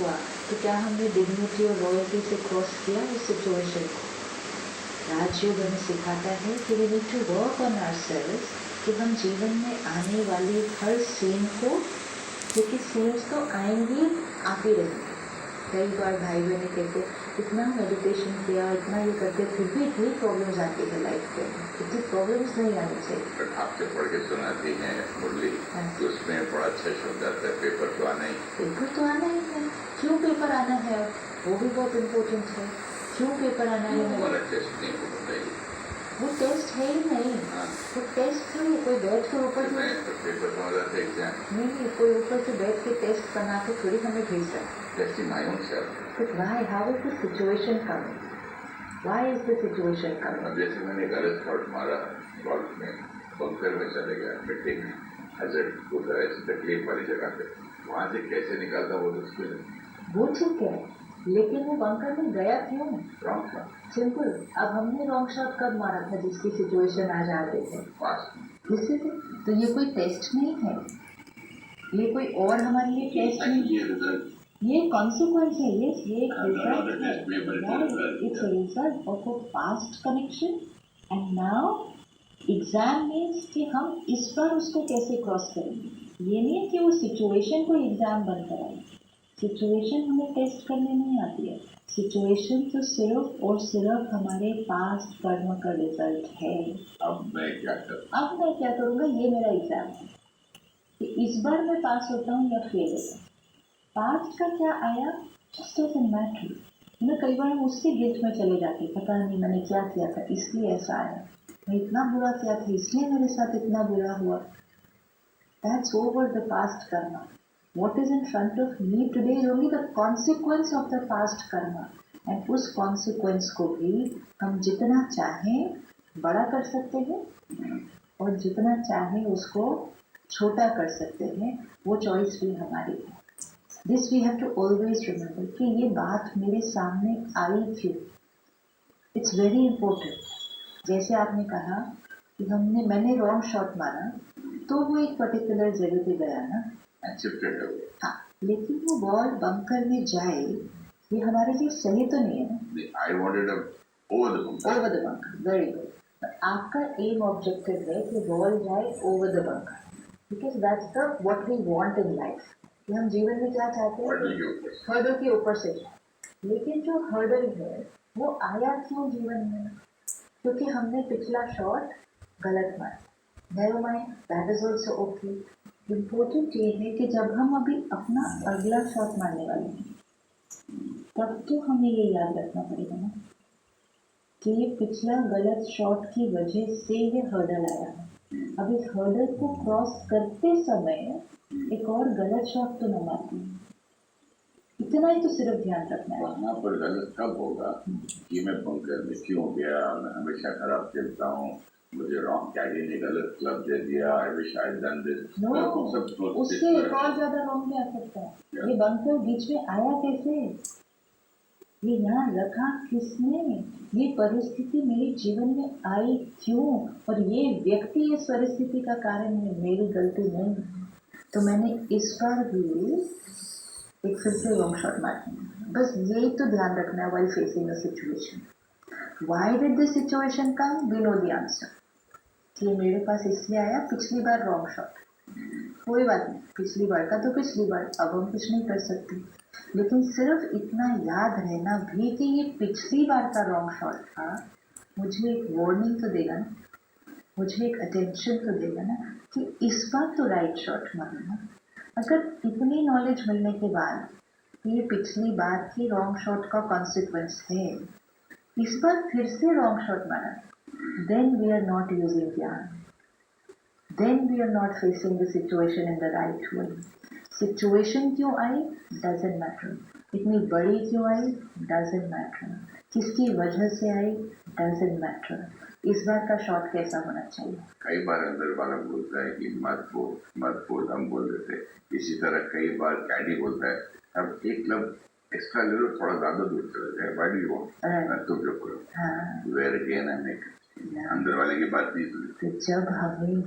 हुआ तो क्या हमने डिग्निटी और रॉयल्टी से क्रॉस किया उस सिचुएशन को? राजयोग हमें सिखाता है कि we need to work on ourselves, कि हम जीवन में आने वाली हर सीन को, क्योंकि सीन्स तो आएंगी आती रहेंगी। कई बार भाई बहन कहते इतना मेडिटेशन किया, इतना ये करते, फिर भी इतनी प्रॉब्लम्स आती है लाइफ के, इतनी प्रॉब्लम्स नहीं आनी चाहिए। बट आपसे पढ़ के सुनाती हैं मुरली, तो उसमें बड़ा अच्छा शब्द आता है, पेपर तो आना ही। पेपर तो आना ही है। क्यों पेपर आना है? वो भी बहुत इम्पोर्टेंट है। क्यों पेपर आना है? हमारा टेस्ट नहीं हो बताइए। वो टेस्ट है ही नहीं। वो टेस्ट क्यों? कोई बैठ के ऊपर से पेपर समझ आते एग्जाम नहीं, कोई ऊपर से बैठ के टेस्ट बना के थोड़ी हमें भेज रहा है। Testing my own self. But why? How is the situation coming? Why is the situation coming? अब जैसे मैंने गलत शॉट मारा गोल्फ में, बंकर में चले गया, मिट्टी में हैजर्ड होता है, ऐसी तकलीफ वाली जगह पे, वहाँ से कैसे निकालता वो मुश्किल है। वो ठीक है, लेकिन वो बंकर में गया क्यों? Wrong shot. सिंपल। अब हमने रॉन्ग शॉट कब मारा था जिसकी सिचुएशन आ जाते थे? तो ये कोई टेस्ट नहीं है, ये कोई और हमारे लिए टेस्ट नहीं है, ये कॉन्सिक्वेंस है। ये एक रिजल्ट है, it's a result of a past connection. And now exam means कि हम इस बार उसको कैसे क्रॉस करेंगे। ये नहीं है कि वो सिचुएशन को एग्जाम बन कराए। सिचुएशन हमें टेस्ट करने नहीं आती है। सिचुएशन तो सिर्फ और सिर्फ हमारे पास्ट कर्म का रिजल्ट है। अब मैं क्या करूँगा, ये मेरा एग्जाम है कि इस बार मैं पास होता हूँ या फेल होता हूँ। पास्ट का क्या आया, जस्ट डजंट मैटर। मैं कई बार उससे गिल्ट में चले जाती, पता नहीं मैंने क्या किया था इसलिए ऐसा आया, मैं इतना बुरा किया था इसलिए मेरे साथ इतना बुरा हुआ। That's over the past Karma. What is in front of me today is only the consequence of the past karma. And उस consequence को भी हम जितना चाहें बड़ा कर सकते हैं और जितना चाहें उसको छोटा कर सकते हैं। वो चॉइस भी हमारी है। This we have to always remember कि ये बात मेरे सामने आई क्यों। It's very important. जैसे आपने कहा कि मैंने रॉन्ग शॉट मारा तो वो एक पर्टिकुलर जगह पे गया ना, हाँ, लेकिन वो बॉल बंकर में जाए ये हमारे लिए सही तो नहीं है ना। I wanted over the bunker. Very good. आपका एम ऑब्जेक्टिव है कि बॉल जाए over the bunker, because that's the what we want in life. कि हम जीवन में क्या चाहते हैं? हर्डल के ऊपर से। लेकिन जो हर्डल है वो आया क्यों जीवन में? क्योंकि हमने पिछला शॉट गलत मारा। Never mind, that is also okay. Important ये है कि जब हम अभी अपना अगला शॉट मारने वाले हैं तब तो हमें ये याद रखना पड़ेगा ना कि ये पिछला गलत शॉट की वजह से ये हर्डल आया है। अब इस हर्डल को क्रॉस करते समय एक और गलत शॉट तो न मारती। इतना ही तो सिर्फ ध्यान रखना है। वहाँ पर गलत कब होगा कि मैं बंकर में क्यों गया, मैं हमेशा खराब खेलता हूँ, मुझे रॉन्ग कैडी ने गलत क्लब दे दिया, I wish I done this. उससे एक और ज्यादा रॉन्ग भी आ सकता है। ये बंकर बीच में आया कैसे, ये यहाँ रखा किसने, ये परिस्थिति मेरे जीवन में आई क्यों, और ये व्यक्ति इस परिस्थिति का कारण है, मेरी गलती नहीं। तो मैंने इस बार भी एक फिर से लॉन्ग शॉट मारना। बस यही तो ध्यान रखना है while facing a situation. Why did this situation come, we know the answer. कि मेरे पास इसलिए आया, पिछली बार रॉन्ग शॉट, कोई बात नहीं, पिछली बार का तो पिछली बार, अब हम कुछ नहीं कर सकते। लेकिन सिर्फ इतना याद रहना भी कि ये पिछली बार का रॉन्ग शॉट था, मुझे एक वार्निंग तो देगा ना, मुझे एक अटेंशन तो देगा ना कि इस बार तो राइट शॉट मारना। अगर इतनी नॉलेज मिलने के बाद ये पिछली बार की रॉन्ग शॉट का कॉन्सिक्वेंस है, इस बार फिर से रॉन्ग शॉट मारा, then we are not using ज्ञान, then we are not facing the situation in the right way. Situation क्यों आई, doesn't matter. इतनी बड़ी क्यों आई, doesn't matter. किसकी वजह से आई, doesn't matter. इस बार का शॉट कैसा होना चाहिए? कई बार अंदर वाला बोलता है कि मत बोल, हम बोल देते। इसी तरह कई बार कैडी बोलता है अब एक क्लब एक्स्ट्रा ले लो, थोड़ा ज्यादा दूर चले जाए, व्हाई डू यू वांट, तो जो करो, वेयर अगेन आई मेक, अंदर वाले की बात नहीं सुनी। जब हमें